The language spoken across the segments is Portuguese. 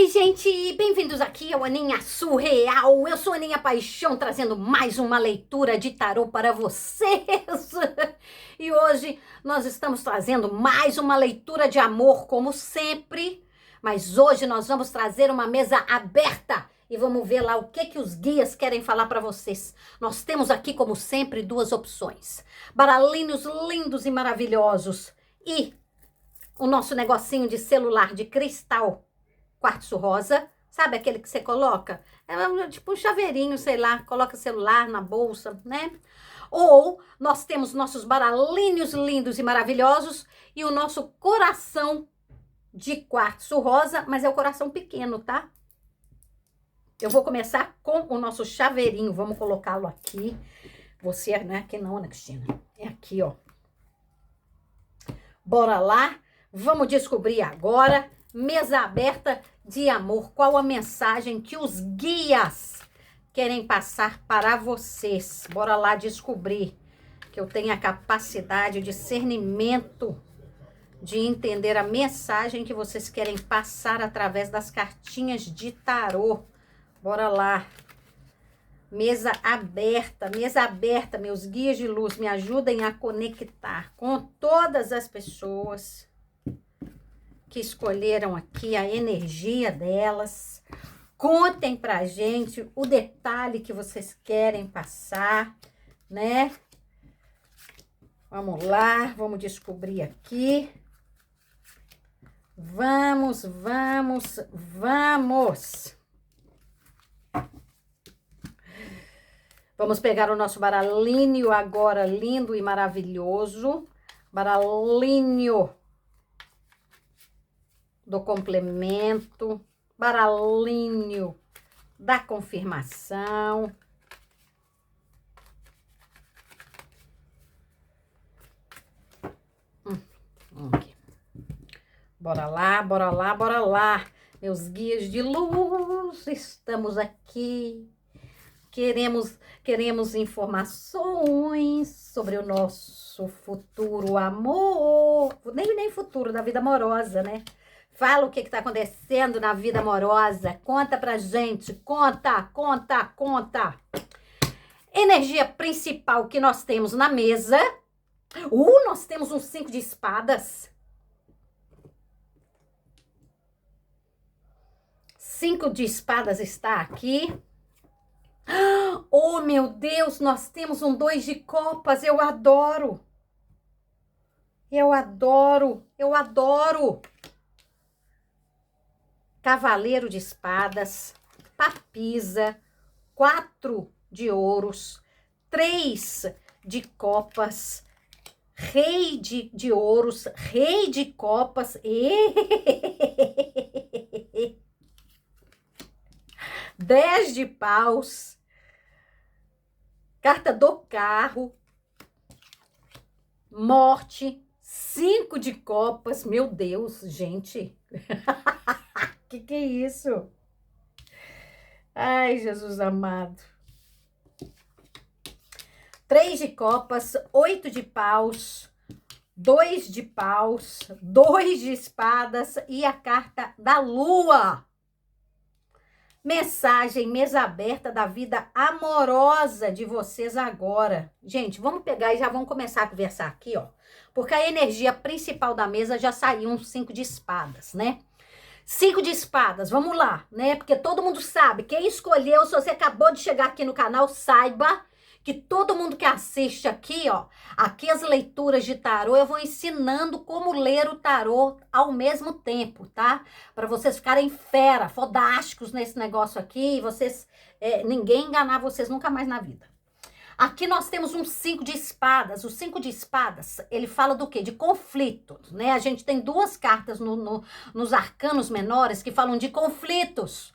Oi, gente, bem-vindos aqui ao Aninha Surreal. Eu sou a Aninha Paixão, trazendo mais uma leitura de tarô para vocês. E hoje nós estamos trazendo mais uma leitura de amor, como sempre. Mas hoje nós vamos trazer uma mesa aberta e vamos ver lá o que os guias querem falar para vocês. Nós temos aqui, como sempre, duas opções: baralhinhos lindos e maravilhosos e o nosso negocinho de celular de cristal quartzo rosa, sabe aquele que você coloca? É tipo um chaveirinho, sei lá, coloca celular na bolsa, né? Ou nós temos nossos baralhinhos lindos e maravilhosos e o nosso coração de quartzo rosa, mas é o coração pequeno, tá? Eu vou começar com o nosso chaveirinho, vamos colocá-lo aqui. Você, não é aqui não, Ana Cristina, é aqui, ó. Bora lá, vamos descobrir agora. Mesa aberta de amor. Qual a mensagem que os guias querem passar para vocês? Bora lá descobrir. Que eu tenho a capacidade, o discernimento de entender a mensagem que vocês querem passar através das cartinhas de tarô. Bora lá. Mesa aberta, meus guias de luz, me ajudem a conectar com todas as pessoas que escolheram aqui a energia delas. Contem pra gente o detalhe que vocês querem passar, né? Vamos lá, vamos descobrir aqui. Vamos. Vamos pegar o nosso baralhinho agora, lindo e maravilhoso. Baralhinho do complemento, baralhinho da confirmação. Aqui. Bora lá. Meus guias de luz, estamos aqui. Queremos informações sobre o nosso futuro amor. Nem futuro, da vida amorosa, né? Fala o que tá acontecendo na vida amorosa. Conta pra gente. Conta. Energia principal que nós temos na mesa. Nós temos um 5 de espadas. 5 de espadas está aqui. Oh, meu Deus, nós temos um 2 de copas. Eu adoro. Cavaleiro de espadas, papisa, 4 de ouros, 3 de copas, rei de ouros, rei de copas, 10 de paus, carta do carro, morte, 5 de copas. Meu Deus, gente. Que é isso? Ai, Jesus amado. 3 de copas, 8 de paus, 2 de paus, 2 de espadas e a carta da lua. Mensagem, mesa aberta da vida amorosa de vocês agora. Gente, vamos pegar e já vamos começar a conversar aqui, ó. Porque a energia principal da mesa já saiu um 5 de espadas, né? 5 de espadas, vamos lá, né? Porque todo mundo sabe, quem escolheu, se você acabou de chegar aqui no canal, saiba que todo mundo que assiste aqui, ó, aqui as leituras de tarô, eu vou ensinando como ler o tarô ao mesmo tempo, tá? Para vocês ficarem fodásticos nesse negócio aqui, e vocês, ninguém enganar vocês nunca mais na vida. Aqui nós temos um 5 de espadas. O 5 de espadas, ele fala do quê? De conflitos, né? A gente tem duas cartas nos arcanos menores que falam de conflitos.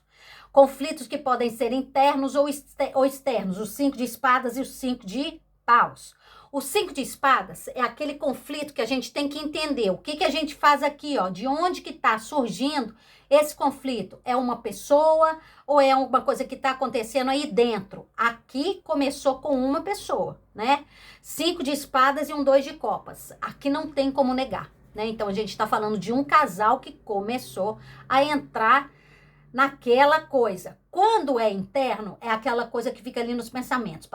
Conflitos que podem ser internos ou externos. O 5 de espadas e o 5 de paus. O 5 de espadas é aquele conflito que a gente tem que entender. O que a gente faz aqui, ó? De onde que tá surgindo esse conflito? É uma pessoa ou é alguma coisa que tá acontecendo aí dentro? Aqui começou com uma pessoa, né? 5 de espadas e um 2 de copas. Aqui não tem como negar, né? Então a gente tá falando de um casal que começou a entrar naquela coisa. Quando é interno, é aquela coisa que fica ali nos pensamentos.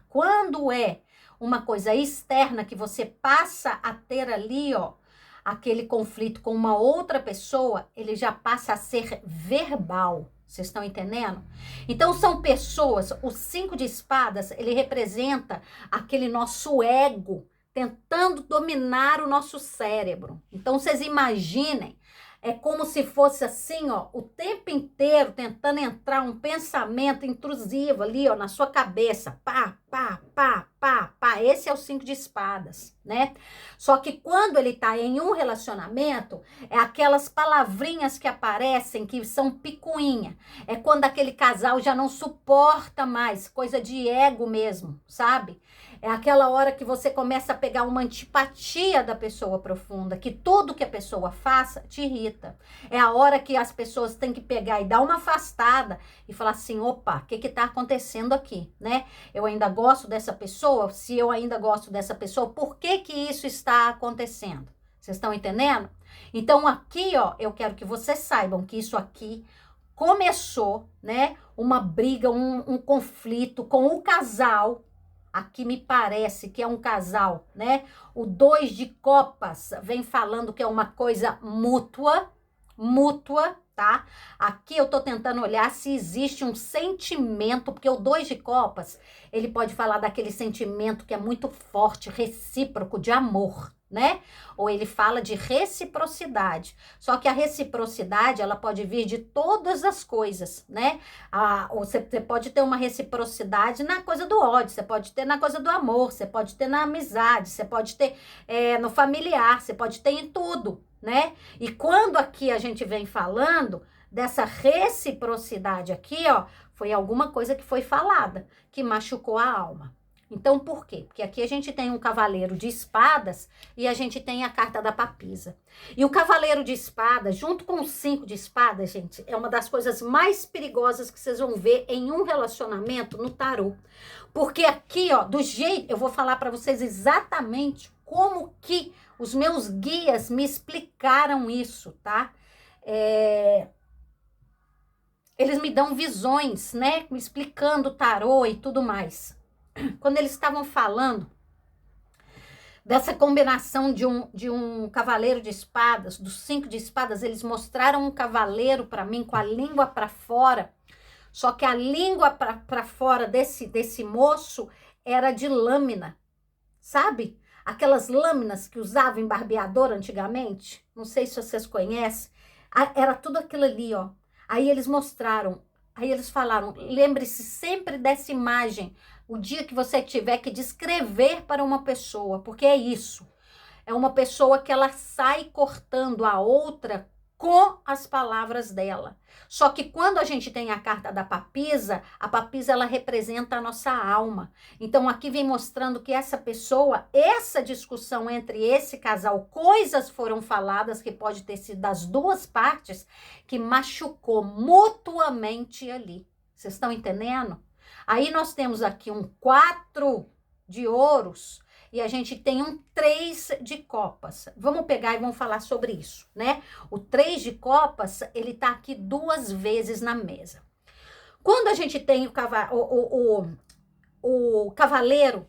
Quando é uma coisa externa que você passa a ter ali, ó, aquele conflito com uma outra pessoa, ele já passa a ser verbal. Vocês estão entendendo? Então são pessoas, o 5 de espadas, ele representa aquele nosso ego tentando dominar o nosso cérebro. Então vocês imaginem, é como se fosse assim, ó, o tempo inteiro tentando entrar um pensamento intrusivo ali, ó, na sua cabeça. Pá, pá, pá, pá, pá. Esse é o 5 de espadas, né? Só que quando ele tá em um relacionamento, é aquelas palavrinhas que aparecem que são picuinha. É quando aquele casal já não suporta mais, coisa de ego mesmo, sabe? É aquela hora que você começa a pegar uma antipatia da pessoa profunda, que tudo que a pessoa faça te irrita. É a hora que as pessoas têm que pegar e dar uma afastada e falar assim, opa, o que tá acontecendo aqui, né? Eu ainda gosto dessa pessoa? Se eu ainda gosto dessa pessoa, por que que isso está acontecendo? Vocês estão entendendo? Então aqui, ó, eu quero que vocês saibam que isso aqui começou, né? Uma briga, um conflito com o casal. Aqui me parece que é um casal, né? O 2 de copas vem falando que é uma coisa mútua, tá? Aqui eu tô tentando olhar se existe um sentimento, porque o 2 de copas, ele pode falar daquele sentimento que é muito forte, recíproco, de amor, né? Ou ele fala de reciprocidade. Só que a reciprocidade, ela pode vir de todas as coisas, né? Você pode ter uma reciprocidade na coisa do ódio, você pode ter na coisa do amor, você pode ter na amizade, você pode ter no familiar, você pode ter em tudo, né? E quando aqui a gente vem falando dessa reciprocidade aqui, ó, foi alguma coisa que foi falada, que machucou a alma. Então, por quê? Porque aqui a gente tem um cavaleiro de espadas e a gente tem a carta da papisa. E o cavaleiro de espadas, junto com o 5 de espadas, gente, é uma das coisas mais perigosas que vocês vão ver em um relacionamento no tarô. Porque aqui, ó, do jeito, eu vou falar para vocês exatamente como que os meus guias me explicaram isso, tá? Eles me dão visões, né? Me explicando o tarô e tudo mais. Quando eles estavam falando dessa combinação de um cavaleiro de espadas, dos 5 de espadas, eles mostraram um cavaleiro para mim com a língua para fora, só que a língua para fora desse moço era de lâmina, sabe? Aquelas lâminas que usavam em barbeador antigamente, não sei se vocês conhecem, era tudo aquilo ali, ó. Aí eles mostraram, aí eles falaram, lembre-se sempre dessa imagem, o dia que você tiver que descrever para uma pessoa, porque é isso. É uma pessoa que ela sai cortando a outra com as palavras dela. Só que quando a gente tem a carta da papisa, a papisa ela representa a nossa alma. Então aqui vem mostrando que essa pessoa, essa discussão entre esse casal, coisas foram faladas que pode ter sido das duas partes, que machucou mutuamente ali. Vocês estão entendendo? Aí nós temos aqui um 4 de ouros e a gente tem um 3 de copas. Vamos pegar e vamos falar sobre isso, né? O 3 de copas, ele tá aqui 2 vezes na mesa. Quando a gente tem o cavaleiro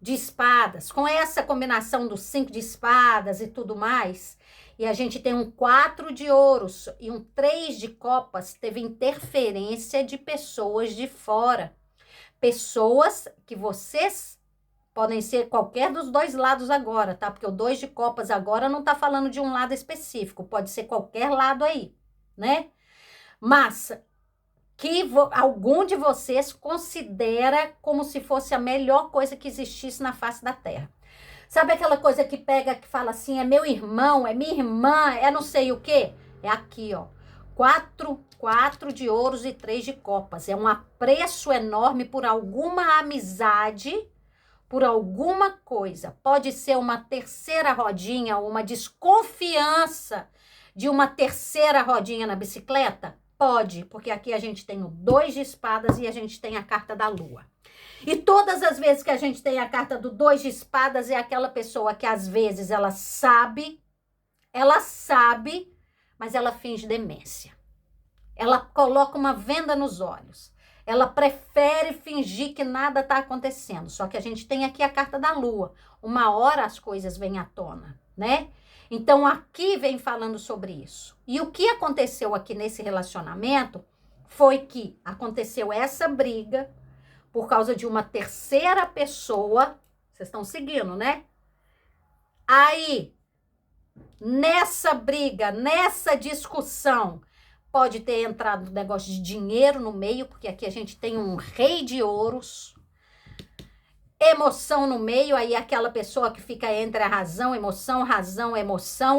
de espadas, com essa combinação dos 5 de espadas e tudo mais, e a gente tem um 4 de ouros e um 3 de copas, teve interferência de pessoas de fora. Pessoas que vocês podem ser qualquer dos dois lados agora, tá? Porque o 2 de copas agora não tá falando de um lado específico, pode ser qualquer lado aí, né? Mas que algum de vocês considera como se fosse a melhor coisa que existisse na face da Terra. Sabe aquela coisa que pega, que fala assim, é meu irmão, é minha irmã, é não sei o quê? É aqui, ó. 4 de ouros e 3 de copas. É um apreço enorme por alguma amizade, por alguma coisa. Pode ser uma terceira rodinha, uma desconfiança de uma terceira rodinha na bicicleta? Pode, porque aqui a gente tem o 2 de espadas e a gente tem a carta da lua. E todas as vezes que a gente tem a carta do 2 de espadas, é aquela pessoa que às vezes ela sabe, mas ela finge demência. Ela coloca uma venda nos olhos. Ela prefere fingir que nada está acontecendo. Só que a gente tem aqui a carta da lua. Uma hora as coisas vêm à tona, né? Então aqui vem falando sobre isso. E o que aconteceu aqui nesse relacionamento foi que aconteceu essa briga por causa de uma terceira pessoa. Vocês estão seguindo, né? Aí, nessa briga, nessa discussão, pode ter entrado um negócio de dinheiro no meio, porque aqui a gente tem um rei de ouros. Emoção no meio, aí aquela pessoa que fica entre a razão, emoção,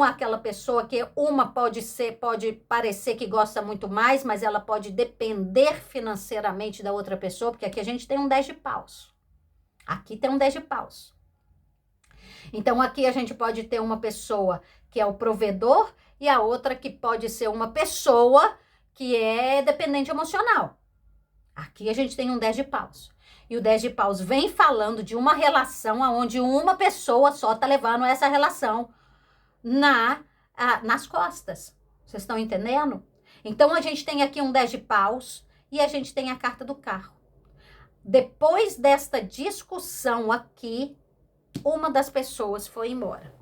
aquela pessoa que uma pode parecer que gosta muito mais, mas ela pode depender financeiramente da outra pessoa, porque aqui a gente tem um 10 de paus. Aqui tem um 10 de paus. Então aqui a gente pode ter uma pessoa que é o provedor e a outra que pode ser uma pessoa que é dependente emocional. Aqui a gente tem um 10 de paus. E o 10 de paus vem falando de uma relação onde uma pessoa só tá levando essa relação nas costas. Vocês estão entendendo? Então a gente tem aqui um 10 de paus e a gente tem a carta do carro. Depois desta discussão aqui, uma das pessoas foi embora.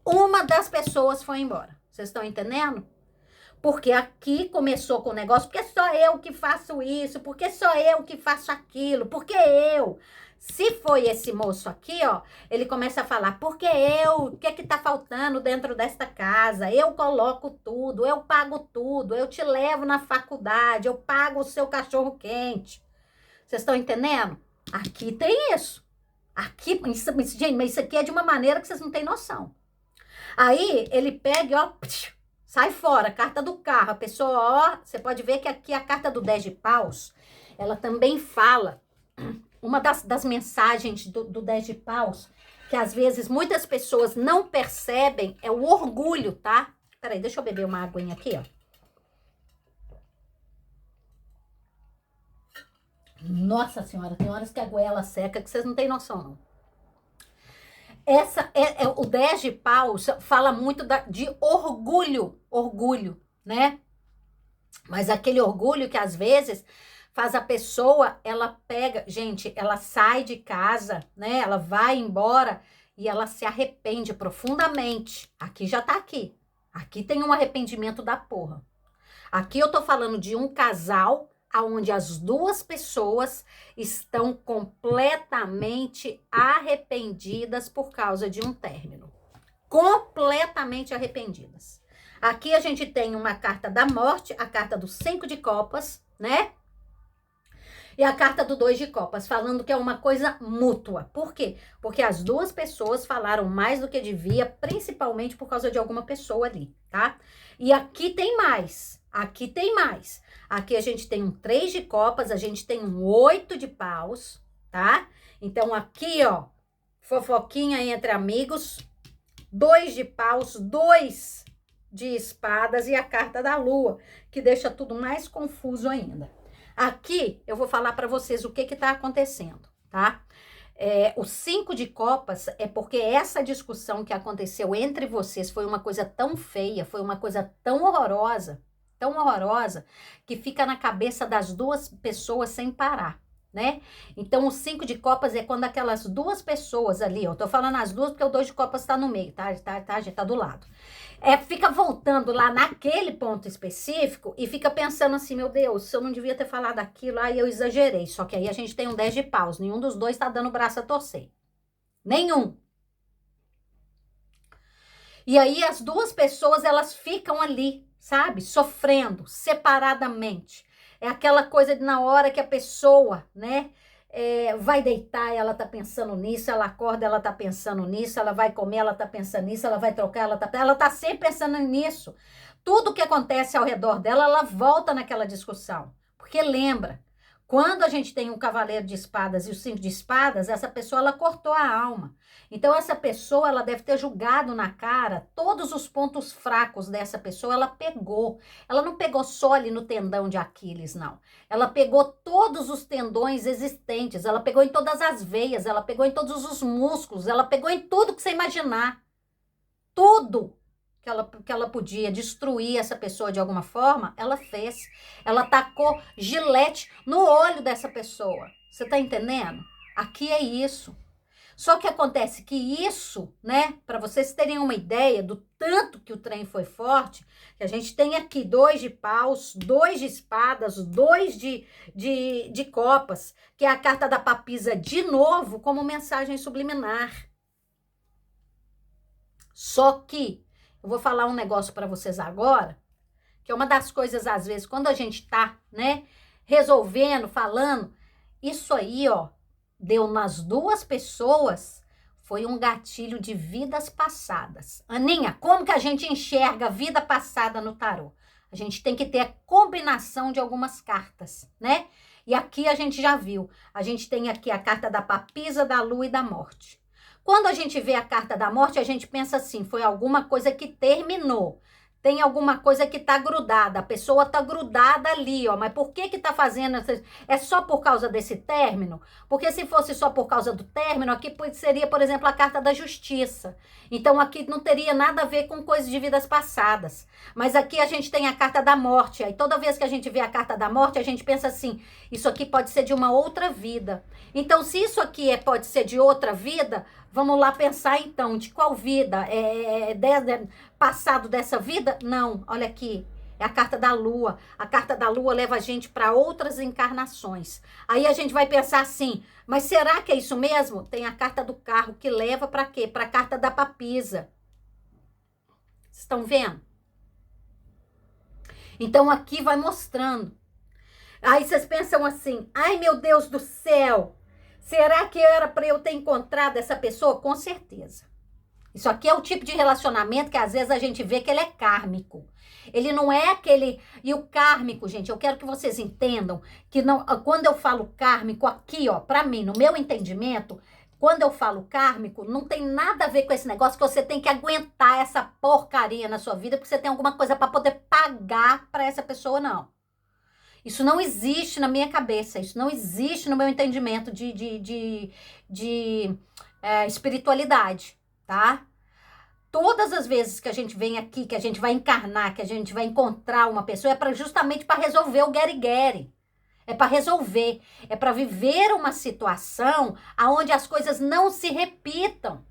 Uma das pessoas foi embora. Vocês estão entendendo? Porque aqui começou com o negócio, porque só eu que faço isso, porque só eu que faço aquilo, porque eu. Se foi esse moço aqui, ó, ele começa a falar, porque eu, o que é que tá faltando dentro desta casa? Eu coloco tudo, eu pago tudo, eu te levo na faculdade, eu pago o seu cachorro quente. Vocês estão entendendo? Aqui tem isso. Aqui, gente, mas isso aqui é de uma maneira que vocês não têm noção. Aí ele pega e ó, sai fora, carta do carro. A pessoa, ó, você pode ver que aqui a carta do 10 de paus, ela também fala, uma das mensagens do 10 de paus, que às vezes muitas pessoas não percebem, é o orgulho, tá? Peraí, deixa eu beber uma aguinha aqui, ó. Nossa senhora, tem horas que a goela seca que vocês não têm noção, não. O 10 de paus fala muito de orgulho, né? Mas aquele orgulho que às vezes faz a pessoa, ela pega, gente, ela sai de casa, né? Ela vai embora e ela se arrepende profundamente. Aqui já tá aqui. Aqui tem um arrependimento da porra. Aqui eu tô falando de um casal onde as duas pessoas estão completamente arrependidas por causa de um término. Completamente arrependidas. Aqui a gente tem uma carta da morte, a carta do 5 de copas, né? E a carta do 2 de copas, falando que é uma coisa mútua. Por quê? Porque as duas pessoas falaram mais do que devia, principalmente por causa de alguma pessoa ali, tá? E aqui tem mais. Aqui tem mais. Aqui a gente tem um 3 de copas, a gente tem um 8 de paus, tá? Então aqui, ó, fofoquinha entre amigos, 2 de paus, 2 de espadas e a carta da lua, que deixa tudo mais confuso ainda. Aqui eu vou falar para vocês o que tá acontecendo, tá? O 5 de copas é porque essa discussão que aconteceu entre vocês foi uma coisa tão feia, foi uma coisa tão horrorosa, que fica na cabeça das duas pessoas sem parar, né? Então, o 5 de copas é quando aquelas duas pessoas ali, eu tô falando as duas porque o 2 de copas tá no meio, tá? A gente tá do lado. Fica voltando lá naquele ponto específico e fica pensando assim, meu Deus, eu não devia ter falado aquilo, aí eu exagerei. Só que aí a gente tem um 10 de paus, nenhum dos dois tá dando o braço a torcer. Nenhum. E aí as duas pessoas, elas ficam ali, sabe? Sofrendo, separadamente. É aquela coisa de na hora que a pessoa, né, vai deitar, ela tá pensando nisso, ela acorda, ela tá pensando nisso, ela vai comer, ela tá pensando nisso, ela vai trocar, ela tá sempre pensando nisso. Tudo que acontece ao redor dela, ela volta naquela discussão. Porque lembra, quando a gente tem um cavaleiro de espadas e o 5 de espadas, essa pessoa, ela cortou a alma. Então, essa pessoa, ela deve ter julgado na cara todos os pontos fracos dessa pessoa, ela pegou. Ela não pegou só ali no tendão de Aquiles, não. Ela pegou todos os tendões existentes, ela pegou em todas as veias, ela pegou em todos os músculos, ela pegou em tudo que você imaginar. Tudo. que ela podia destruir essa pessoa de alguma forma, ela fez. Ela tacou gilete no olho dessa pessoa. Você tá entendendo? Aqui é isso. Só que acontece que isso, né, para vocês terem uma ideia do tanto que o trem foi forte, que a gente tem aqui 2 de paus, 2 de espadas, 2 de copas, que é a carta da papisa de novo como mensagem subliminar. Só que eu vou falar um negócio para vocês agora, que é uma das coisas, às vezes, quando a gente tá, né, resolvendo, falando, isso aí, ó, deu nas 2 pessoas, foi um gatilho de vidas passadas. Aninha, como que a gente enxerga a vida passada no tarô? A gente tem que ter a combinação de algumas cartas, né? E aqui a gente já viu, a gente tem aqui a carta da papisa, da lua e da morte. Quando a gente vê a carta da morte, a gente pensa assim, foi alguma coisa que terminou. Tem alguma coisa que tá grudada, a pessoa tá grudada ali, ó. Mas por que que tá fazendo? É só por causa desse término? Porque se fosse só por causa do término, aqui seria, por exemplo, a carta da justiça. Então aqui não teria nada a ver com coisas de vidas passadas. Mas aqui a gente tem a carta da morte. Aí toda vez que a gente vê a carta da morte, a gente pensa assim, isso aqui pode ser de uma outra vida. Então se isso aqui pode ser de outra vida, vamos lá pensar então, de qual vida? Passado dessa vida? Não, olha aqui, é a carta da lua. A carta da lua leva a gente para outras encarnações. Aí a gente vai pensar assim, mas será que é isso mesmo? Tem a carta do carro que leva para quê? Para a carta da papisa. Vocês estão vendo? Então aqui vai mostrando. Aí vocês pensam assim, ai meu Deus do céu, será que era para eu ter encontrado essa pessoa? Com certeza. Isso aqui é o tipo de relacionamento que às vezes a gente vê que ele é kármico. Ele não é aquele... E o kármico, gente, eu quero que vocês entendam que não, quando eu falo kármico aqui, ó, pra mim, no meu entendimento, quando eu falo kármico, não tem nada a ver com esse negócio que você tem que aguentar essa porcaria na sua vida porque você tem alguma coisa para poder pagar para essa pessoa, não. Isso não existe na minha cabeça, isso não existe no meu entendimento de espiritualidade, tá? Todas as vezes que a gente vem aqui, que a gente vai encarnar, que a gente vai encontrar uma pessoa, é justamente para resolver o gueri-gueri. É para resolver, é para viver uma situação onde as coisas não se repitam.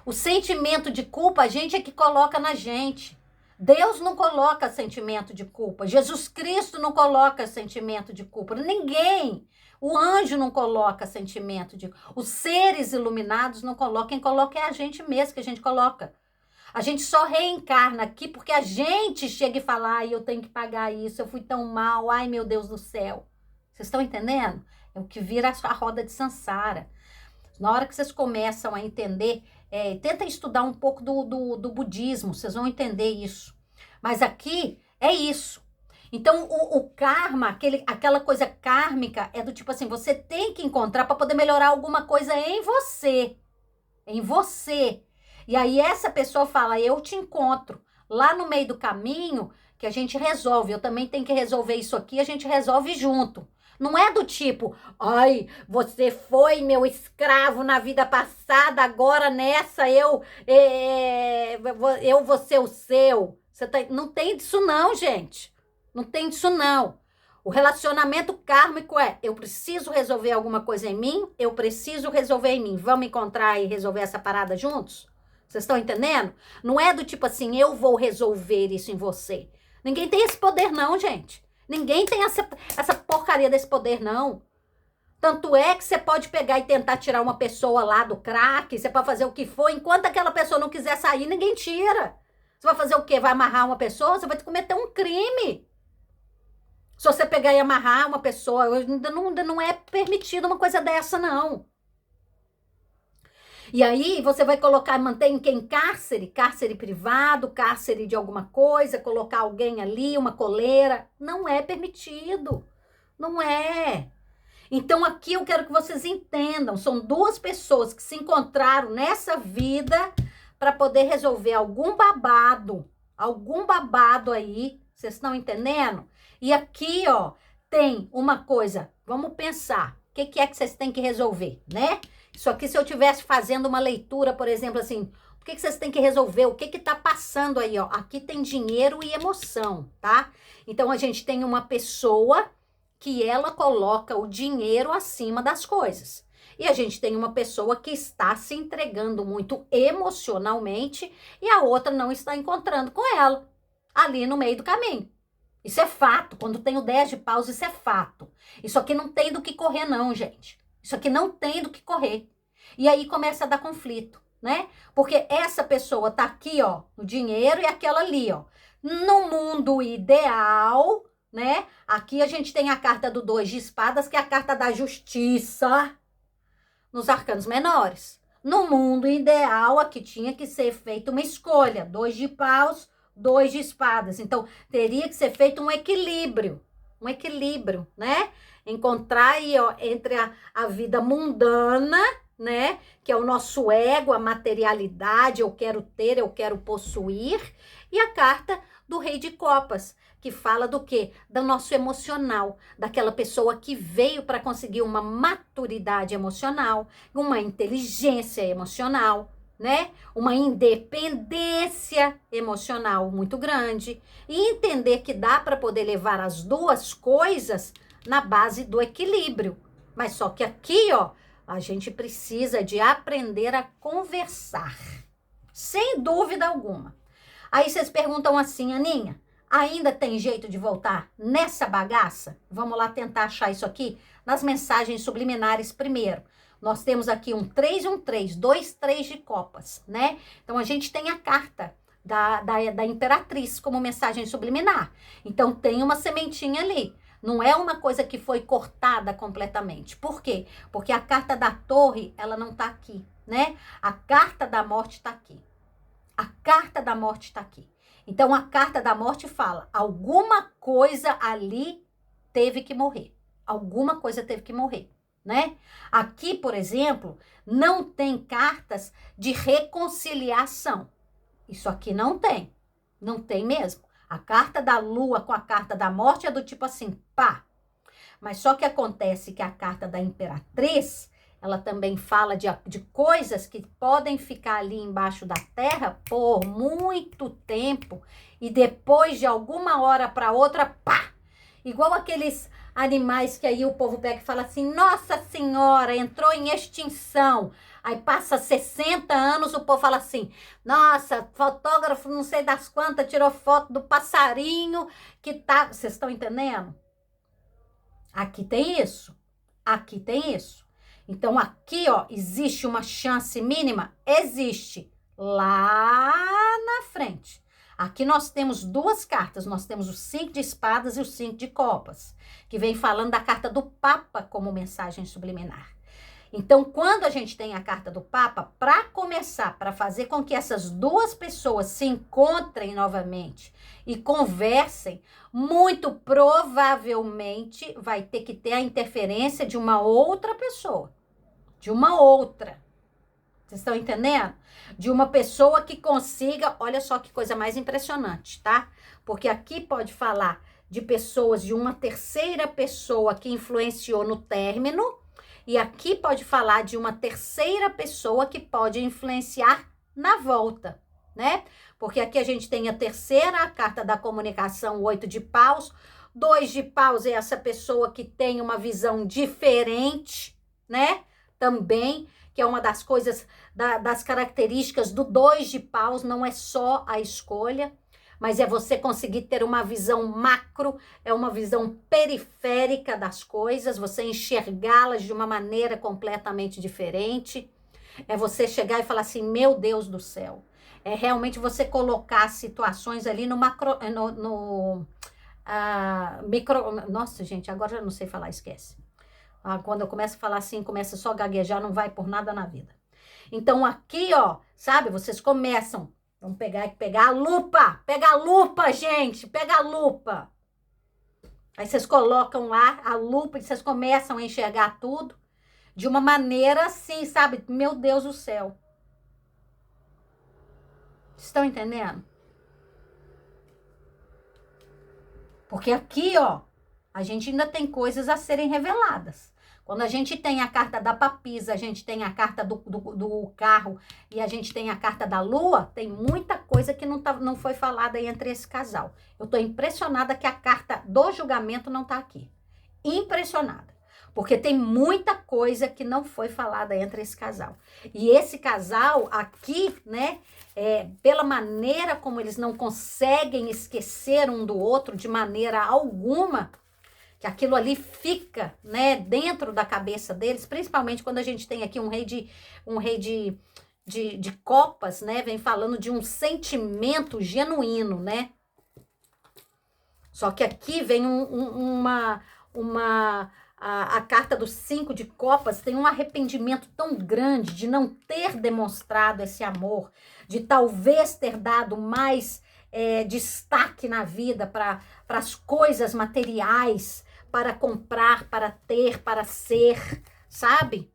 O sentimento de culpa, a gente é que coloca na gente. Deus não coloca sentimento de culpa. Jesus Cristo não coloca sentimento de culpa. Ninguém. O anjo não coloca sentimento de culpa. Os seres iluminados não colocam. Quem coloca é a gente mesmo que a gente coloca. A gente só reencarna aqui porque a gente chega e fala, ai, eu tenho que pagar isso, eu fui tão mal, ai, meu Deus do céu. Vocês estão entendendo? É o que vira a roda de Sansara. Na hora que vocês começam a entender, tenta estudar um pouco do budismo, vocês vão entender isso. Mas aqui é isso. Então, o karma, aquela coisa kármica, é do tipo assim, você tem que encontrar para poder melhorar alguma coisa em você. Em você. E aí essa pessoa fala, eu te encontro. Lá no meio do caminho, que a gente resolve. Eu também tenho que resolver isso aqui, a gente resolve junto. Não é do tipo, ai, você foi meu escravo na vida passada, agora nessa eu vou ser o seu. Não tem disso não, gente. Não tem disso não. O relacionamento kármico é, eu preciso resolver alguma coisa em mim, eu preciso resolver em mim. Vamos encontrar e resolver essa parada juntos? Vocês estão entendendo? Não é do tipo assim, eu vou resolver isso em você. Ninguém tem esse poder não, gente. Ninguém tem essa porcaria desse poder, não. Tanto é que você pode pegar e tentar tirar uma pessoa lá do crack, você pode fazer o que for, enquanto aquela pessoa não quiser sair, ninguém tira. Você vai fazer o quê? Vai amarrar uma pessoa? Você vai cometer um crime. Se você pegar e amarrar uma pessoa, ainda não é permitido uma coisa dessa, não. E aí você vai colocar, manter em quem? Cárcere? Cárcere privado, cárcere de alguma coisa, colocar alguém ali, uma coleira. Não é permitido. Não é. Então aqui eu quero que vocês entendam. São 2 pessoas que se encontraram nessa vida para poder resolver algum babado aí. Vocês estão entendendo? E aqui, ó, tem uma coisa. Vamos pensar. O que é que vocês têm que resolver, né? Isso aqui, se eu estivesse fazendo uma leitura, por exemplo, assim, Por que vocês têm que resolver? O que tá passando aí, ó? Aqui tem dinheiro e emoção, tá? Então, a gente tem uma pessoa que ela coloca o dinheiro acima das coisas. E a gente tem uma pessoa que está se entregando muito emocionalmente e a outra não está encontrando com ela ali no meio do caminho. Isso é fato. Quando tem o 10 de paus, isso é fato. Isso aqui não tem do que correr, não, gente. Isso aqui não tem do que correr. E aí começa a dar conflito, né? Porque essa pessoa tá aqui, ó, no dinheiro e aquela ali, ó. No mundo ideal, né? Aqui a gente tem a carta do 2 de espadas, que é a carta da justiça nos arcanos menores. No mundo ideal, aqui tinha que ser feita uma escolha. 2 de paus, 2 de espadas. Então, teria que ser feito um equilíbrio, né? Encontrar aí, ó, entre a vida mundana, né? Que é o nosso ego, a materialidade, eu quero ter, eu quero possuir. E a carta do Rei de Copas, que fala do quê? Do nosso emocional, daquela pessoa que veio para conseguir uma maturidade emocional, uma inteligência emocional, né? Uma independência emocional muito grande e entender que dá para poder levar as duas coisas na base do equilíbrio. Mas só que aqui, ó, a gente precisa de aprender a conversar, sem dúvida alguma. Aí vocês perguntam assim, Aninha, ainda tem jeito de voltar nessa bagaça? Vamos lá tentar achar isso aqui nas mensagens subliminares primeiro. Nós temos aqui um 3 e um 3, 2 3 de copas, né? Então, a gente tem a carta da imperatriz como mensagem subliminar. Então, tem uma sementinha ali. Não é uma coisa que foi cortada completamente. Por quê? Porque a carta da torre, ela não tá aqui, né? A carta da morte tá aqui. A carta da morte está aqui. Então, a carta da morte fala, alguma coisa ali teve que morrer. Alguma coisa teve que morrer, né? Aqui, por exemplo, não tem cartas de reconciliação. Isso aqui não tem. Não tem mesmo. A carta da lua com a carta da morte é do tipo assim, pá. Mas só que acontece que a carta da imperatriz, ela também fala de coisas que podem ficar ali embaixo da terra por muito tempo e depois de alguma hora para outra, pá! Igual aqueles animais que aí o povo pega e fala assim, nossa senhora, entrou em extinção. Aí passa 60 anos, o povo fala assim, nossa, fotógrafo não sei das quantas tirou foto do passarinho que tá... Vocês estão entendendo? Aqui tem isso. Aqui tem isso. Então, aqui, ó, existe uma chance mínima? Existe. Lá na frente. Aqui nós temos duas cartas. Nós temos o 5 de espadas e o 5 de copas, que vem falando da carta do Papa como mensagem subliminar. Então, quando a gente tem a carta do Papa, para começar, para fazer com que essas duas pessoas se encontrem novamente e conversem, muito provavelmente vai ter que ter a interferência de uma outra pessoa. De uma outra. Vocês estão entendendo? De uma pessoa que consiga, olha só que coisa mais impressionante, tá? Porque aqui pode falar de pessoas, de uma terceira pessoa que influenciou no término, e aqui pode falar de uma terceira pessoa que pode influenciar na volta, né? Porque aqui a gente tem a terceira, a carta da comunicação, o 8 de paus. 2 de paus é essa pessoa que tem uma visão diferente, né? Também, que é uma das coisas, das características do 2 de paus, não é só a escolha, mas é você conseguir ter uma visão macro, é uma visão periférica das coisas, você enxergá-las de uma maneira completamente diferente. É você chegar e falar assim, meu Deus do céu. É realmente você colocar situações ali no macro, micro... Nossa, gente, agora eu não sei falar, esquece. Quando eu começo a falar assim, começa só a gaguejar, não vai por nada na vida. Então, aqui, ó, sabe, vocês começam... Vamos pegar a lupa. Pega a lupa, gente. Pega a lupa. Aí vocês colocam lá a lupa e vocês começam a enxergar tudo de uma maneira assim, sabe? Meu Deus do céu. Estão entendendo? Porque aqui, ó, a gente ainda tem coisas a serem reveladas. Quando a gente tem a carta da papisa, a gente tem a carta do carro e a gente tem a carta da lua, tem muita coisa que não foi falada entre esse casal. Eu tô impressionada que a carta do julgamento não tá aqui. Impressionada. Porque tem muita coisa que não foi falada entre esse casal. E esse casal aqui, né, pela maneira como eles não conseguem esquecer um do outro de maneira alguma, que aquilo ali fica, né, dentro da cabeça deles, principalmente quando a gente tem aqui um rei de copas, né, vem falando de um sentimento genuíno, né? Só que aqui vem a carta dos 5 de copas tem um arrependimento tão grande de não ter demonstrado esse amor, de talvez ter dado mais destaque na vida para as coisas materiais, para comprar, para ter, para ser, sabe?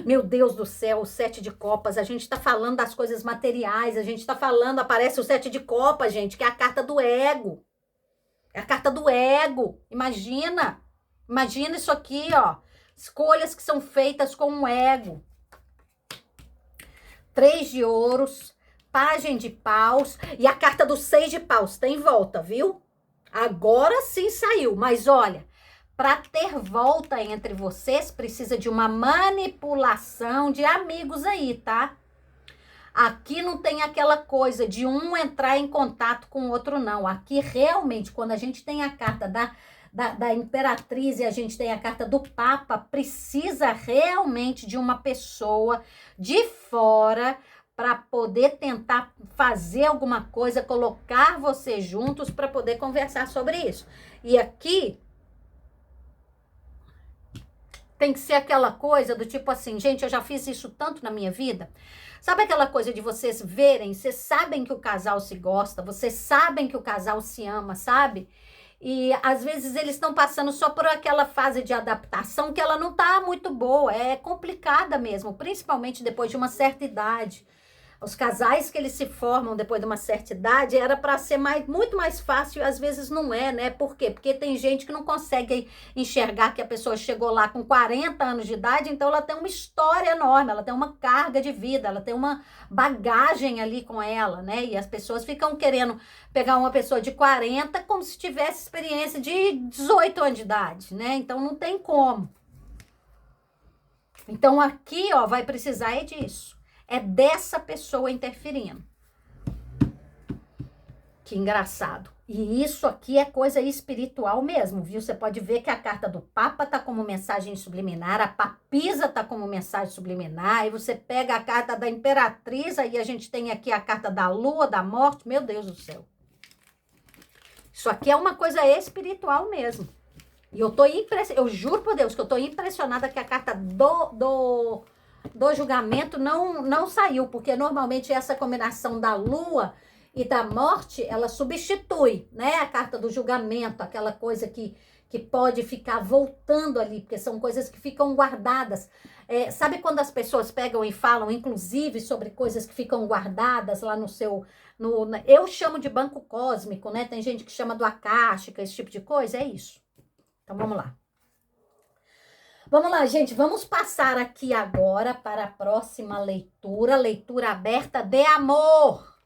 Meu Deus do céu, o 7 de copas, a gente tá falando das coisas materiais, a gente tá falando, aparece o 7 de copas, gente, que é a carta do ego. É a carta do ego, imagina isso aqui, ó, escolhas que são feitas com o ego. 3 de ouros, pajem de paus e a carta do 6 de paus, tem volta, viu? Agora sim saiu, mas olha, para ter volta entre vocês, precisa de uma manipulação de amigos aí, tá? Aqui não tem aquela coisa de um entrar em contato com o outro, não. Aqui realmente, quando a gente tem a carta da imperatriz e a gente tem a carta do papa, precisa realmente de uma pessoa de fora para poder tentar fazer alguma coisa, colocar vocês juntos para poder conversar sobre isso. E aqui tem que ser aquela coisa do tipo assim, gente, eu já fiz isso tanto na minha vida. Sabe aquela coisa de vocês verem, vocês sabem que o casal se gosta, vocês sabem que o casal se ama, sabe? E às vezes eles estão passando só por aquela fase de adaptação que ela não tá muito boa, é complicada mesmo, principalmente depois de uma certa idade. Os casais que eles se formam depois de uma certa idade era para ser muito mais fácil, e às vezes não é, né? Por quê? Porque tem gente que não consegue enxergar que a pessoa chegou lá com 40 anos de idade, então ela tem uma história enorme, ela tem uma carga de vida, ela tem uma bagagem ali com ela, né? E as pessoas ficam querendo pegar uma pessoa de 40 como se tivesse experiência de 18 anos de idade, né? Então não tem como. Então aqui, ó, vai precisar é disso. É dessa pessoa interferindo. Que engraçado. E isso aqui é coisa espiritual mesmo, viu? Você pode ver que a carta do Papa tá como mensagem subliminar, a papisa tá como mensagem subliminar, e você pega a carta da Imperatriz, aí a gente tem aqui a carta da Lua, da Morte, meu Deus do céu. Isso aqui é uma coisa espiritual mesmo. E eu tô impressionada, eu juro por Deus que eu tô impressionada que a carta do julgamento não saiu, porque normalmente essa combinação da lua e da morte, ela substitui, né, a carta do julgamento, aquela coisa que pode ficar voltando ali, porque são coisas que ficam guardadas. Sabe quando as pessoas pegam e falam, inclusive, sobre coisas que ficam guardadas lá no seu... eu chamo de banco cósmico, né? Tem gente que chama do akáshica, esse tipo de coisa, é isso. Então, vamos lá. Vamos lá, gente, vamos passar aqui agora para a próxima leitura, leitura aberta de amor.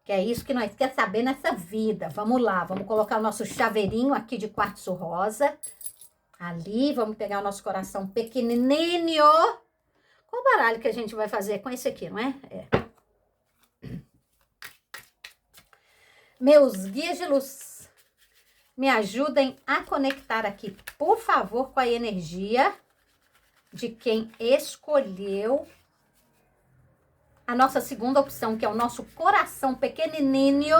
Que é isso que nós queremos saber nessa vida. Vamos lá, vamos colocar o nosso chaveirinho aqui de quartzo rosa. Ali, vamos pegar o nosso coração pequenininho. Qual baralho que a gente vai fazer com esse aqui, não é? Meus guias de luz, me ajudem a conectar aqui, por favor, com a energia de quem escolheu a nossa segunda opção, que é o nosso coração pequenininho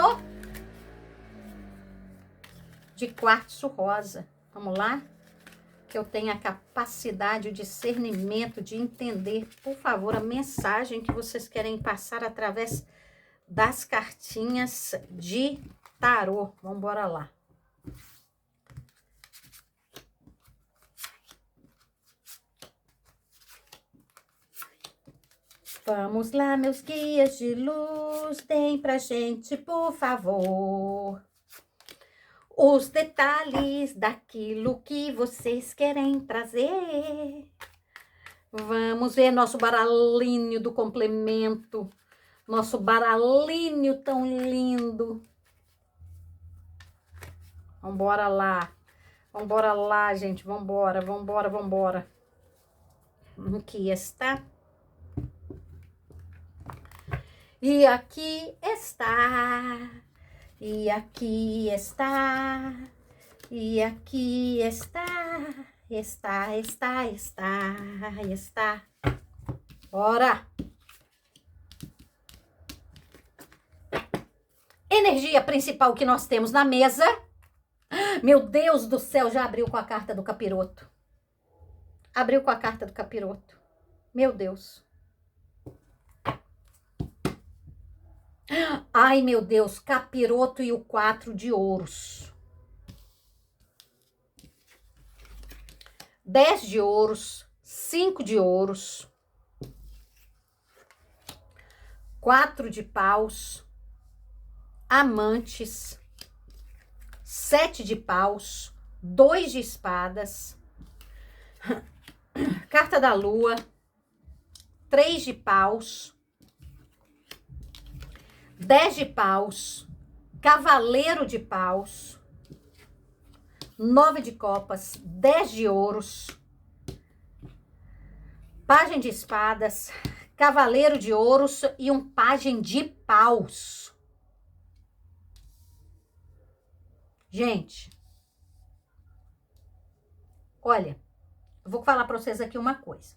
de quartzo rosa. Vamos lá? Que eu tenha a capacidade, o discernimento de entender, por favor, a mensagem que vocês querem passar através das cartinhas de tarô. Vamos embora lá. Vamos lá, meus guias de luz, deem pra gente, por favor, os detalhes daquilo que vocês querem trazer. Vamos ver nosso baralhinho do complemento. Nosso baralhinho tão lindo. Vambora lá. Vambora lá, gente. Vambora, vambora, vambora. Aqui está. E aqui está. E aqui está. E aqui está. Está. Bora. Energia principal que nós temos na mesa. Meu Deus do céu, já abriu com a carta do capiroto. Abriu com a carta do capiroto. Meu Deus. Ai, meu Deus, capiroto e o 4 de ouros. 10 de ouros, 5 de ouros. 4 de paus. Amantes. 7 de paus. 2 de espadas. Carta da lua. 3 de paus. 10 de paus, cavaleiro de paus, 9 de copas, 10 de ouros, pajem de espadas, cavaleiro de ouros e um pajem de paus. Gente, olha, eu vou falar para vocês aqui uma coisa.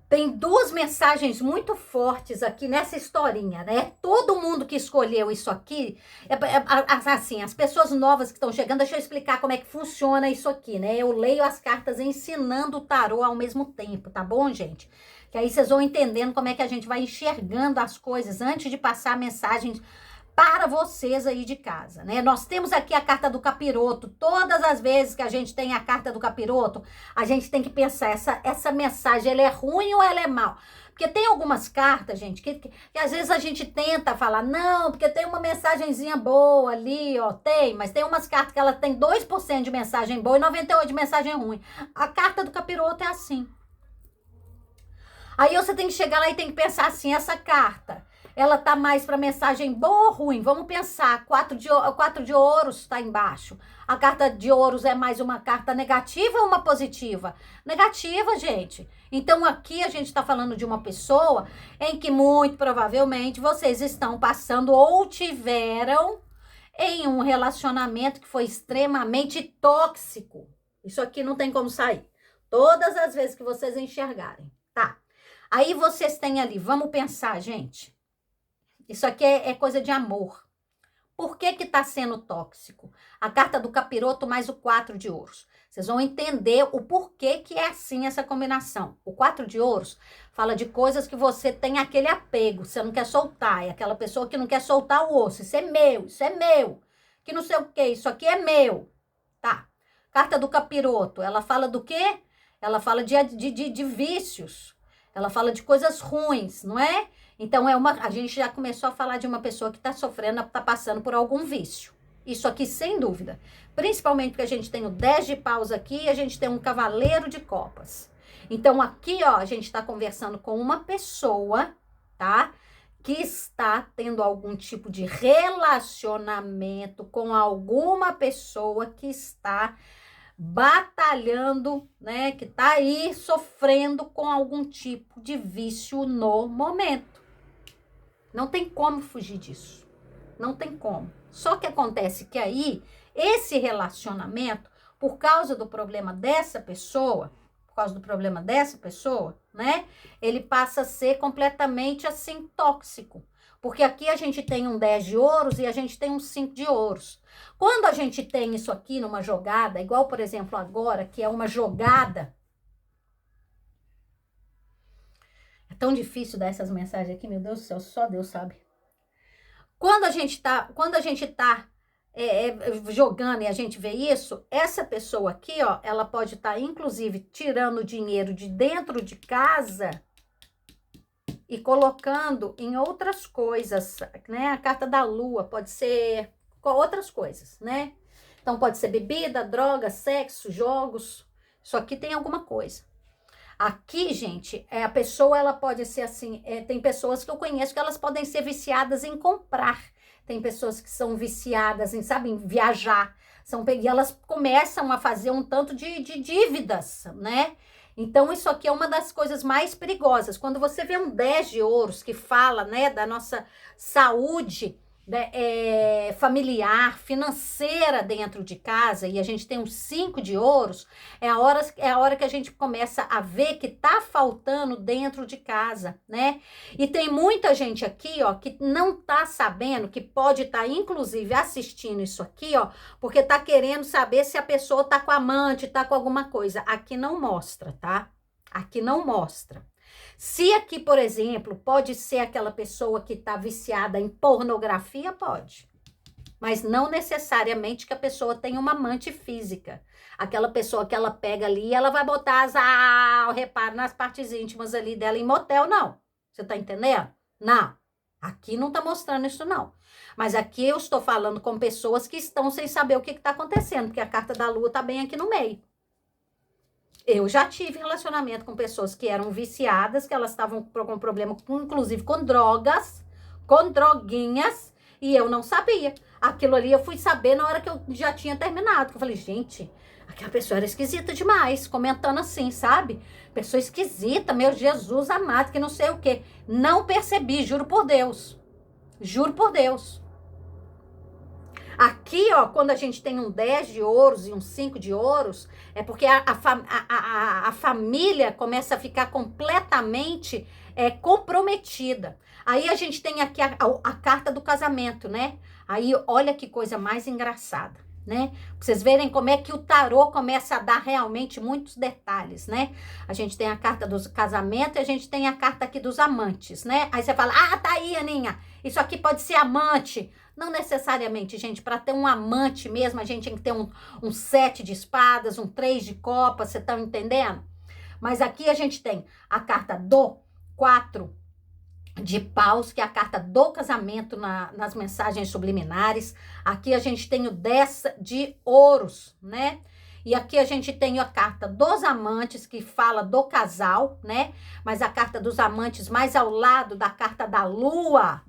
Tem duas mensagens muito fortes aqui nessa historinha, né? Todo mundo que escolheu isso aqui, assim, as pessoas novas que estão chegando, deixa eu explicar como é que funciona isso aqui, né? Eu leio as cartas ensinando o tarô ao mesmo tempo, tá bom, gente? Que aí vocês vão entendendo como é que a gente vai enxergando as coisas antes de passar mensagens para vocês aí de casa, né? Nós temos aqui a carta do capiroto. Todas as vezes que a gente tem a carta do capiroto, a gente tem que pensar, essa mensagem, ela é ruim ou ela é mal? Porque tem algumas cartas, gente, que às vezes a gente tenta falar, não, porque tem uma mensagenzinha boa ali, ó, tem, mas tem umas cartas que ela tem 2% de mensagem boa e 98% de mensagem ruim. A carta do capiroto é assim. Aí você tem que chegar lá e tem que pensar assim, essa carta, ela tá mais para mensagem boa ou ruim? Vamos pensar, 4 de ouros tá embaixo. A carta de ouros é mais uma carta negativa ou uma positiva? Negativa, gente. Então aqui a gente tá falando de uma pessoa em que muito provavelmente vocês estão passando ou tiveram em um relacionamento que foi extremamente tóxico. Isso aqui não tem como sair. Todas as vezes que vocês enxergarem, tá? Aí vocês têm ali, vamos pensar, gente. Isso aqui é coisa de amor. Por que que tá sendo tóxico? A carta do capiroto mais o 4 de ouros. Vocês vão entender o porquê que é assim essa combinação. O 4 de ouros fala de coisas que você tem aquele apego, você não quer soltar. É aquela pessoa que não quer soltar o osso. Isso é meu. Que não sei o quê, isso aqui é meu. Tá. Carta do capiroto, ela fala do quê? Ela fala de vícios. Ela fala de coisas ruins, não é? Então, a gente já começou a falar de uma pessoa que está sofrendo, está passando por algum vício. Isso aqui, sem dúvida. Principalmente porque a gente tem o 10 de paus aqui e a gente tem um cavaleiro de copas. Então, aqui, ó, a gente está conversando com uma pessoa, tá? Que está tendo algum tipo de relacionamento com alguma pessoa que está batalhando, né? Que tá aí sofrendo com algum tipo de vício no momento. Não tem como fugir disso. Não tem como. Só que acontece que aí, esse relacionamento, por causa do problema dessa pessoa, né? Ele passa a ser completamente assim, tóxico. Porque aqui a gente tem um 10 de ouros e a gente tem um 5 de ouros. Quando a gente tem isso aqui numa jogada, igual, por exemplo, agora, que é uma jogada. É tão difícil dar essas mensagens aqui, meu Deus do céu, só Deus sabe. Quando a gente tá jogando e a gente vê isso, essa pessoa aqui, ó, ela pode estar, inclusive, tirando dinheiro de dentro de casa e colocando em outras coisas, né? A carta da lua pode ser com outras coisas, né? Então pode ser bebida, droga, sexo, jogos. Isso aqui tem alguma coisa. Aqui, gente, a pessoa, ela pode ser assim, tem pessoas que eu conheço que elas podem ser viciadas em comprar. Tem pessoas que são viciadas em, sabe, em viajar. E elas começam a fazer um tanto de dívidas, né? Então, isso aqui é uma das coisas mais perigosas. Quando você vê um 10 de ouros que fala, né, da nossa saúde, né, familiar, financeira dentro de casa, e a gente tem um 5 de ouros, é a hora que a gente começa a ver que tá faltando dentro de casa, né? E tem muita gente aqui, ó, que não tá sabendo, que pode estar, inclusive, assistindo isso aqui, ó, porque tá querendo saber se a pessoa tá com amante, tá com alguma coisa. Aqui não mostra, tá? Aqui não mostra. Se aqui, por exemplo, pode ser aquela pessoa que está viciada em pornografia, pode. Mas não necessariamente que a pessoa tenha uma amante física. Aquela pessoa que ela pega ali, ela vai botar o reparo nas partes íntimas ali dela em motel, não. Você tá entendendo? Não. Aqui não tá mostrando isso, não. Mas aqui eu estou falando com pessoas que estão sem saber o que está acontecendo, porque a carta da lua tá bem aqui no meio. Eu já tive relacionamento com pessoas que eram viciadas, que elas estavam com problema, inclusive com drogas, com droguinhas, e eu não sabia. Aquilo ali eu fui saber na hora que eu já tinha terminado. Que eu falei, gente, aquela pessoa era esquisita demais, comentando assim, sabe? Pessoa esquisita, meu Jesus amado, que não sei o quê. Não percebi, juro por Deus. Juro por Deus. Aqui, ó, quando a gente tem um 10 de ouros e um 5 de ouros, é porque a família começa a ficar completamente comprometida. Aí a gente tem aqui a carta do casamento, né? Aí olha que coisa mais engraçada, né? Pra vocês verem como é que o tarô começa a dar realmente muitos detalhes, né? A gente tem a carta do casamento e a gente tem a carta aqui dos amantes, né? Aí você fala, tá aí, Aninha, isso aqui pode ser amante. Não necessariamente, gente, para ter um amante mesmo, a gente tem que ter um 7 de espadas, um 3 de copas, você tá entendendo? Mas aqui a gente tem a carta do 4 de paus, que é a carta do casamento nas mensagens subliminares. Aqui a gente tem o 10 de ouros, né? E aqui a gente tem a carta dos amantes, que fala do casal, né? Mas a carta dos amantes mais ao lado da carta da lua,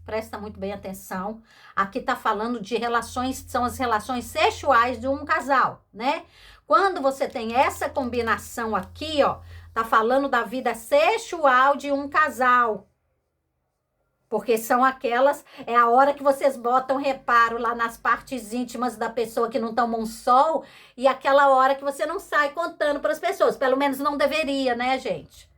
presta muito bem atenção. Aqui tá falando de relações, são as relações sexuais de um casal, né? Quando você tem essa combinação aqui, ó, tá falando da vida sexual de um casal. Porque são aquelas, é a hora que vocês botam reparo lá nas partes íntimas da pessoa que não toma um sol, e aquela hora que você não sai contando para as pessoas. Pelo menos não deveria, né, gente?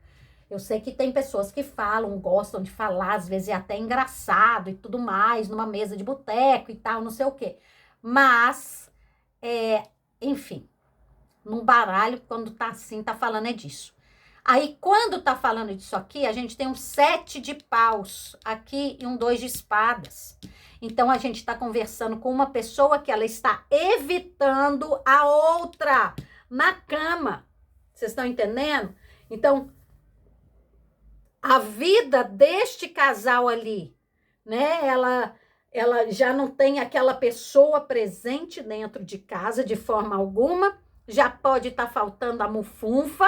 Eu sei que tem pessoas que falam, gostam de falar, às vezes é até engraçado e tudo mais, numa mesa de boteco e tal, não sei o quê. Mas, enfim, num baralho, quando tá assim, tá falando disso. Aí, quando tá falando disso aqui, a gente tem um 7 de paus aqui e um 2 de espadas. Então, a gente tá conversando com uma pessoa que ela está evitando a outra na cama. Vocês estão entendendo? Então, a vida deste casal ali, né? Ela já não tem aquela pessoa presente dentro de casa de forma alguma. Já pode estar faltando a mufunfa,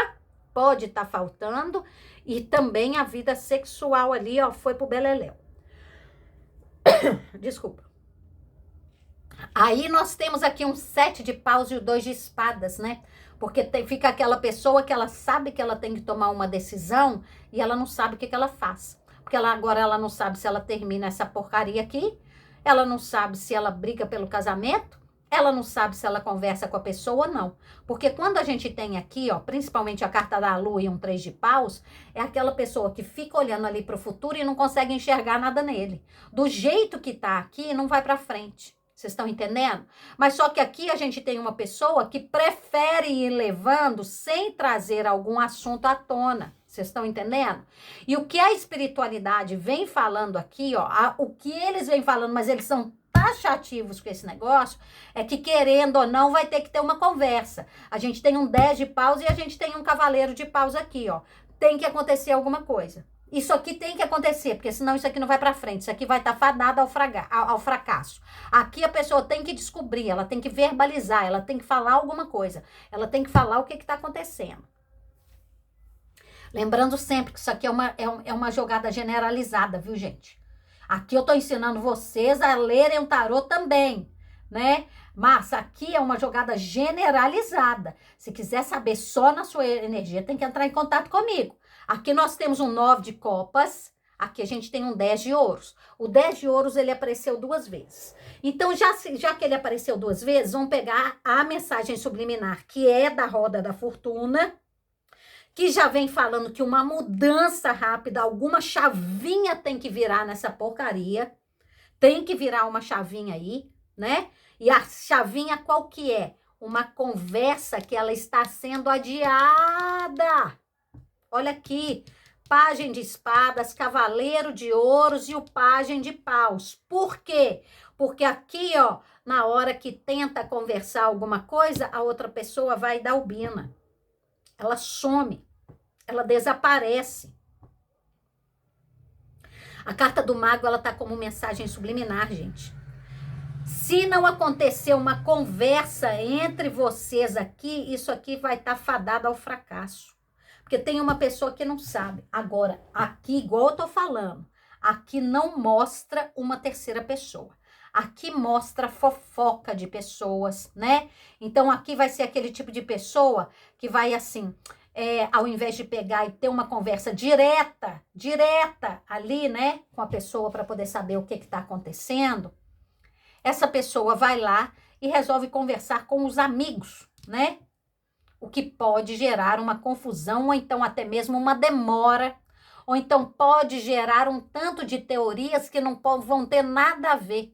pode estar faltando. E também a vida sexual ali, ó, foi pro beleléu. Desculpa. Aí nós temos aqui um 7 de paus e o 2 de espadas, né? Porque fica aquela pessoa que ela sabe que ela tem que tomar uma decisão e ela não sabe o que ela faz. Porque agora ela não sabe se ela termina essa porcaria aqui, ela não sabe se ela briga pelo casamento, ela não sabe se ela conversa com a pessoa ou não. Porque quando a gente tem aqui, ó, principalmente a carta da lua e um 3 de paus, é aquela pessoa que fica olhando ali para o futuro e não consegue enxergar nada nele. Do jeito que tá aqui, não vai para frente. Vocês estão entendendo? Mas só que aqui a gente tem uma pessoa que prefere ir levando sem trazer algum assunto à tona. Vocês estão entendendo? E o que a espiritualidade vem falando aqui, ó, o que eles vêm falando, mas eles são taxativos com esse negócio, é que querendo ou não vai ter que ter uma conversa. A gente tem um 10 de paus e a gente tem um cavaleiro de paus aqui, ó. tem que acontecer alguma coisa. Isso aqui tem que acontecer, porque senão isso aqui não vai para frente. Isso aqui vai estar fadado ao fracasso. Aqui a pessoa tem que descobrir, ela tem que verbalizar, ela tem que falar alguma coisa. Ela tem que falar o que está acontecendo. Lembrando sempre que isso aqui é uma jogada generalizada, viu, gente? Aqui eu tô ensinando vocês a lerem o tarô também, né? Mas aqui é uma jogada generalizada. Se quiser saber só na sua energia, tem que entrar em contato comigo. Aqui nós temos um 9 de copas, aqui a gente tem um 10 de ouros. O 10 de ouros, ele apareceu 2 vezes. Então, já que ele apareceu 2 vezes, vamos pegar a mensagem subliminar, que é da roda da fortuna, que já vem falando que uma mudança rápida, alguma chavinha tem que virar nessa porcaria. Tem que virar uma chavinha aí, né? E a chavinha qual que é? Uma conversa que ela está sendo adiada. Olha aqui, pajem de espadas, cavaleiro de ouros e o pajem de paus. Por quê? Porque aqui, ó, na hora que tenta conversar alguma coisa, a outra pessoa vai dar ubina. Ela some, ela desaparece. A carta do mago, ela tá como mensagem subliminar, gente. Se não acontecer uma conversa entre vocês aqui, isso aqui vai estar fadado ao fracasso. Porque tem uma pessoa que não sabe. Agora, aqui, igual eu tô falando, aqui não mostra uma terceira pessoa. Aqui mostra fofoca de pessoas, né? Então, aqui vai ser aquele tipo de pessoa que vai assim, ao invés de pegar e ter uma conversa direta ali, né? Com a pessoa para poder saber o que está acontecendo, essa pessoa vai lá e resolve conversar com os amigos, né? O que pode gerar uma confusão ou então até mesmo uma demora, ou então pode gerar um tanto de teorias que não vão ter nada a ver.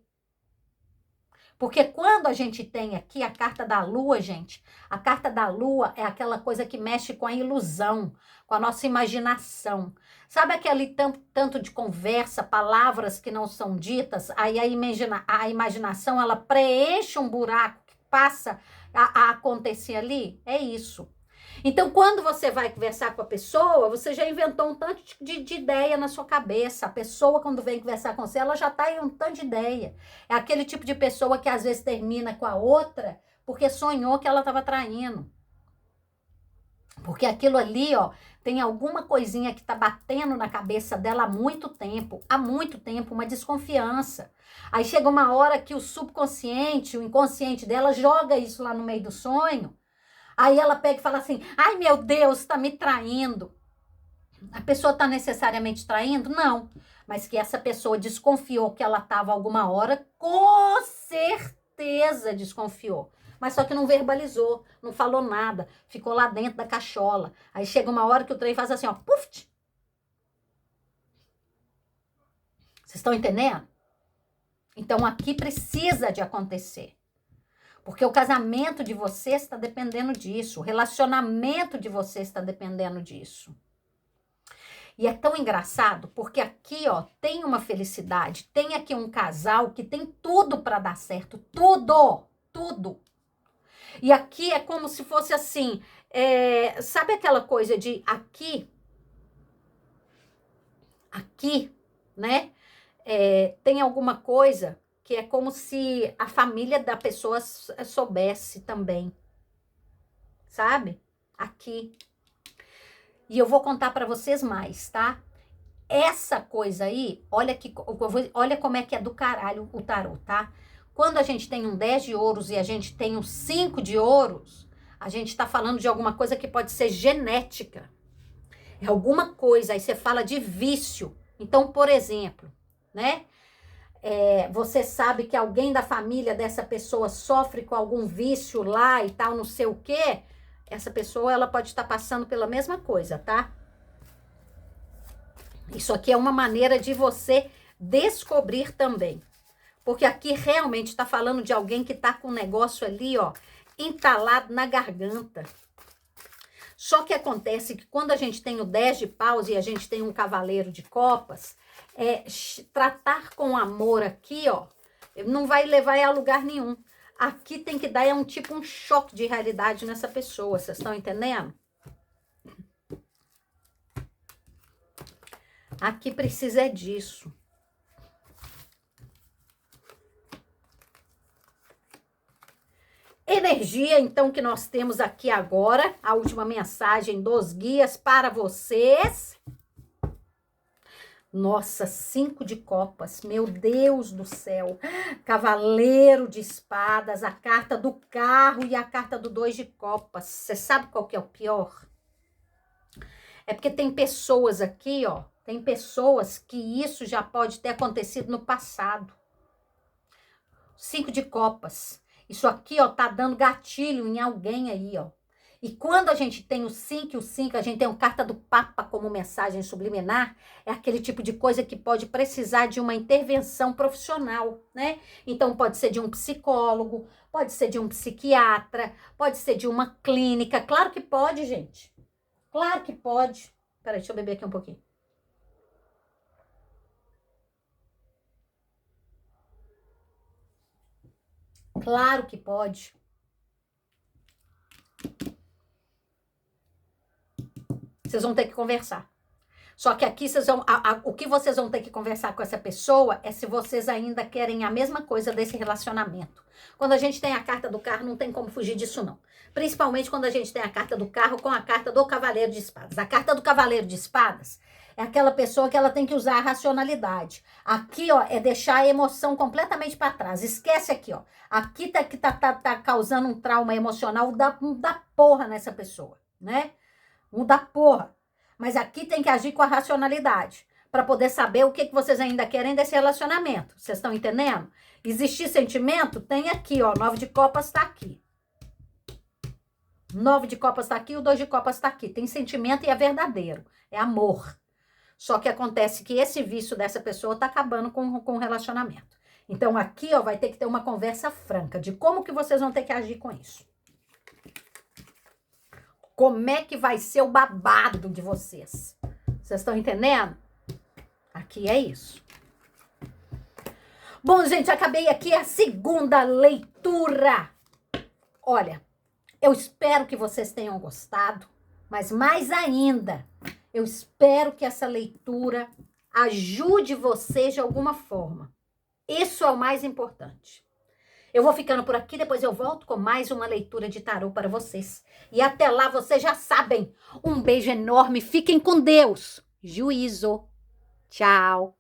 Porque quando a gente tem aqui a carta da lua, gente, a carta da lua é aquela coisa que mexe com a ilusão, com a nossa imaginação. Sabe aquele tanto de conversa, palavras que não são ditas, aí a imaginação, ela preenche um buraco que passa a acontecer ali? É isso. Então, quando você vai conversar com a pessoa, você já inventou um tanto de ideia na sua cabeça. A pessoa, quando vem conversar com você, ela já está em um tanto de ideia. É aquele tipo de pessoa que às vezes termina com a outra porque sonhou que ela estava traindo. Porque aquilo ali, ó, tem alguma coisinha que está batendo na cabeça dela há muito tempo, uma desconfiança. Aí chega uma hora que o subconsciente, o inconsciente dela joga isso lá no meio do sonho. Aí ela pega e fala assim, ai meu Deus, está me traindo. A pessoa está necessariamente traindo? Não. Mas que essa pessoa desconfiou que ela estava alguma hora, com certeza desconfiou. Mas só que não verbalizou, não falou nada, ficou lá dentro da cachola. Aí chega uma hora que o trem faz assim, ó, puf! Vocês estão entendendo? Então aqui precisa de acontecer. Porque o casamento de vocês está dependendo disso. O relacionamento de vocês está dependendo disso. E é tão engraçado, porque aqui, ó, tem uma felicidade. Tem aqui um casal que tem tudo para dar certo. Tudo! Tudo! E aqui é como se fosse assim, sabe aquela coisa de aqui, né? Tem alguma coisa que é como se a família da pessoa soubesse também, sabe? Aqui. E eu vou contar para vocês mais, tá? Essa coisa aí, olha como é que é do caralho o tarô, tá? Quando a gente tem um 10 de ouros e a gente tem um 5 de ouros, a gente tá falando de alguma coisa que pode ser genética. É alguma coisa, aí você fala de vício. Então, por exemplo, né? Você sabe que alguém da família dessa pessoa sofre com algum vício lá e tal, não sei o quê. Essa pessoa, ela pode estar passando pela mesma coisa, tá? Isso aqui é uma maneira de você descobrir também. Porque aqui realmente está falando de alguém que está com um negócio ali, ó, entalado na garganta. Só que acontece que quando a gente tem o 10 de paus e a gente tem um cavaleiro de copas, tratar com amor aqui, ó, não vai levar a lugar nenhum. Aqui tem que dar um choque de realidade nessa pessoa, vocês estão entendendo? Aqui precisa é disso. Energia, então, que nós temos aqui agora, a última mensagem dos guias para vocês. Nossa, 5 de copas, meu Deus do céu. Cavaleiro de espadas, a carta do carro e a carta do 2 de copas. Você sabe qual que é o pior? É porque tem pessoas aqui, ó, tem pessoas que isso já pode ter acontecido no passado. 5 de copas. Isso aqui, ó, tá dando gatilho em alguém aí, ó. E quando a gente tem o 5 e o 5, a gente tem uma carta do Papa como mensagem subliminar, é aquele tipo de coisa que pode precisar de uma intervenção profissional, né? Então pode ser de um psicólogo, pode ser de um psiquiatra, pode ser de uma clínica. Claro que pode, gente. Claro que pode. Peraí, deixa eu beber aqui um pouquinho. Claro que pode. Vocês vão ter que conversar. Só que aqui vocês vão, o que vocês vão ter que conversar com essa pessoa é se vocês ainda querem a mesma coisa desse relacionamento. Quando a gente tem a carta do carro, não tem como fugir disso não. Principalmente quando a gente tem a carta do carro com a carta do cavaleiro de espadas. A carta do cavaleiro de espadas é aquela pessoa que ela tem que usar a racionalidade. Aqui, ó, é deixar a emoção completamente para trás. Esquece aqui, ó. Aqui tá que tá causando um trauma emocional da porra nessa pessoa, né? Um da porra. Mas aqui tem que agir com a racionalidade, para poder saber o que vocês ainda querem desse relacionamento. Vocês estão entendendo? Existir sentimento? Tem aqui, ó. 9 de copas tá aqui. 9 de copas tá aqui, o 2 de copas tá aqui. Tem sentimento e é verdadeiro. É amor. Só que acontece que esse vício dessa pessoa tá acabando com o relacionamento. Então aqui, ó, vai ter que ter uma conversa franca de como que vocês vão ter que agir com isso. Como é que vai ser o babado de vocês? Vocês estão entendendo? Aqui é isso. Bom, gente, acabei aqui a segunda leitura. Olha, eu espero que vocês tenham gostado, mas mais ainda, eu espero que essa leitura ajude vocês de alguma forma. Isso é o mais importante. Eu vou ficando por aqui, depois eu volto com mais uma leitura de tarô para vocês. E até lá, vocês já sabem. Um beijo enorme, fiquem com Deus. Juízo. Tchau.